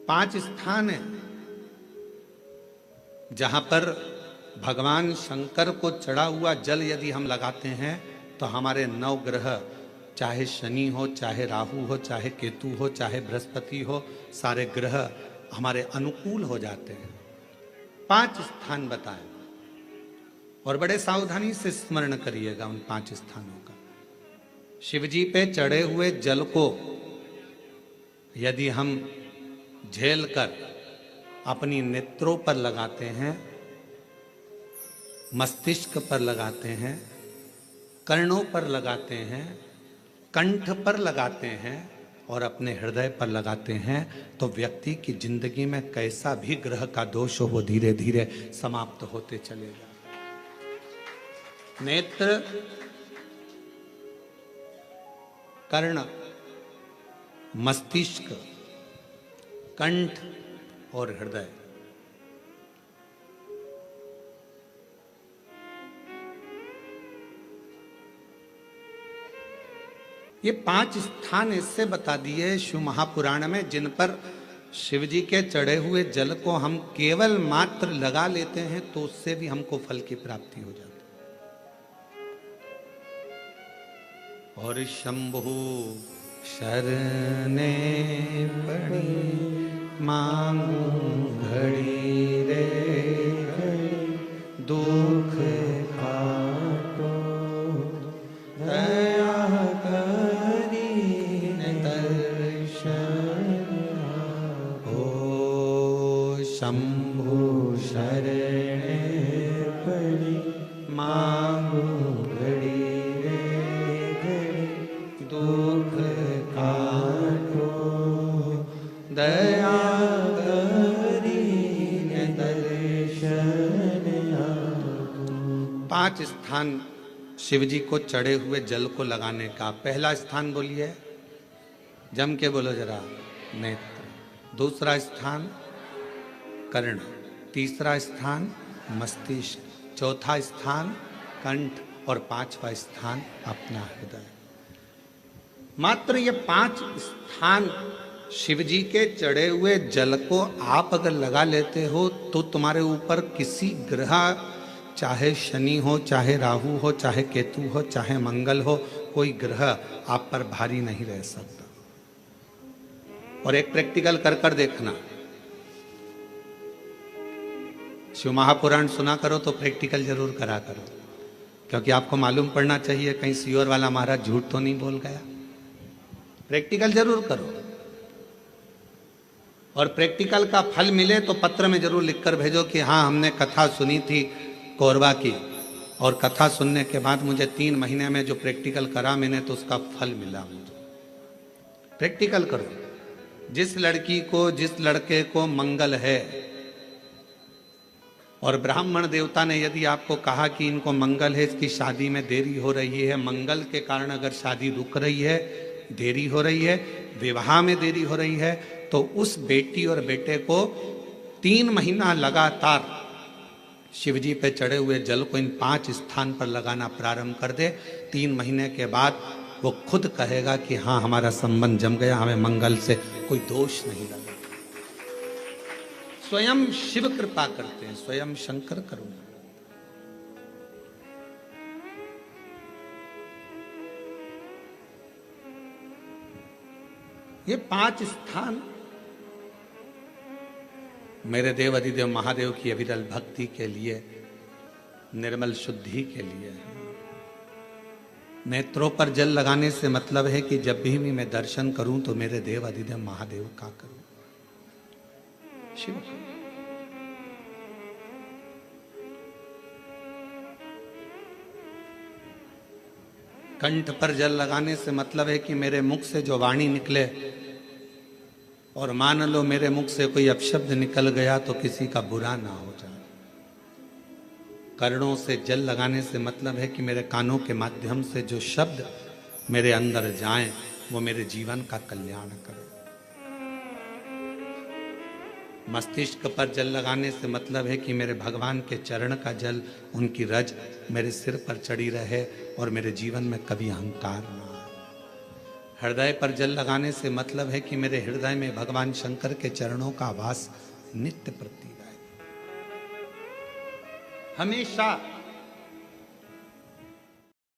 5 स्थान है जहां पर भगवान शंकर को चढ़ा हुआ जल यदि हम लगाते हैं तो हमारे 9 ग्रह, चाहे शनि हो, चाहे राहु हो, चाहे केतु हो, चाहे बृहस्पति हो, सारे ग्रह हमारे अनुकूल हो जाते हैं। 5 स्थान बताए और बड़े सावधानी से स्मरण करिएगा उन 5 स्थानों का। शिवजी पे चढ़े हुए जल को यदि हम झेल कर अपनी नेत्रों पर लगाते हैं, मस्तिष्क पर लगाते हैं, कर्णों पर लगाते हैं, कंठ पर लगाते हैं और अपने हृदय पर लगाते हैं तो व्यक्ति की जिंदगी में कैसा भी ग्रह का दोष हो वो धीरे धीरे समाप्त होते चलेगा। नेत्र, कर्ण, मस्तिष्क, कंठ और हृदय, ये 5 स्थान इससे बता दिए शिव महापुराण में जिन पर शिव जी के चढ़े हुए जल को हम केवल मात्र लगा लेते हैं तो उससे भी हमको फल की प्राप्ति हो जाती है। और शंभु शरणे पड़ी मांगू घड़ी रे दुख काटो दया करी दर्शन हो। शंभु शरणे पड़ी मांगू घड़ी दुख काटो दया करी दर्शन आगो। 5 स्थान शिवजी को चढ़े हुए जल को लगाने का। पहला स्थान बोलिए, जम के बोलो जरा, नेत्र। दूसरा स्थान कर्ण, तीसरा स्थान मस्तिष्क, चौथा स्थान कंठ और 5वां स्थान अपना हृदय। मात्र ये 5 स्थान शिवजी के चढ़े हुए जल को आप अगर लगा लेते हो तो तुम्हारे ऊपर किसी ग्रह, चाहे शनि हो, चाहे राहु हो, चाहे केतु हो, चाहे मंगल हो, कोई ग्रह आप पर भारी नहीं रह सकता। और एक प्रैक्टिकल कर कर देखना, शिव महापुराण सुना करो तो प्रैक्टिकल जरूर करा करो, क्योंकि आपको मालूम पड़ना चाहिए कहीं सियोर वाला महाराज झूठ तो नहीं बोल गया। प्रैक्टिकल जरूर करो और प्रैक्टिकल का फल मिले तो पत्र में जरूर लिखकर भेजो कि हाँ हमने कथा सुनी थी कोरबा की और कथा सुनने के बाद मुझे 3 महीने में जो प्रैक्टिकल करा मैंने तो उसका फल मिला मुझे। प्रैक्टिकल करो। जिस लड़की को, जिस लड़के को मंगल है और ब्राह्मण देवता ने यदि आपको कहा कि इनको मंगल है, इसकी शादी में देरी हो रही है, मंगल के कारण अगर शादी रुक रही है, देरी हो रही है, विवाह में देरी हो रही है, तो उस बेटी और बेटे को 3 महीना लगातार शिवजी पे चढ़े हुए जल को इन 5 स्थान पर लगाना प्रारंभ कर दे। 3 महीने के बाद वो खुद कहेगा कि हाँ हमारा संबंध जम गया, हमें मंगल से कोई दोष नहीं लगा। स्वयं शिव कृपा करते हैं, स्वयं शंकर करुणा। ये 5 स्थान मेरे देव अधिदेव महादेव की अविरल भक्ति के लिए, निर्मल शुद्धि के लिए। नेत्रों पर जल लगाने से मतलब है कि जब भी मैं दर्शन करूं तो मेरे देव अधिदेव महादेव का करूं, शिव। कंठ पर जल लगाने से मतलब है कि मेरे मुख से जो वाणी निकले और मान लो मेरे मुख से कोई अपशब्द निकल गया तो किसी का बुरा ना हो जाए। कर्णों से जल लगाने से मतलब है कि मेरे कानों के माध्यम से जो शब्द मेरे अंदर जाएं वो मेरे जीवन का कल्याण करें। मस्तिष्क पर जल लगाने से मतलब है कि मेरे भगवान के चरण का जल, उनकी रज मेरे सिर पर चढ़ी रहे और मेरे जीवन में कभी अहंकार ना आए। हृदय पर जल लगाने से मतलब है कि मेरे हृदय में भगवान शंकर के चरणों का वास नित्य प्रतीत है। हमेशा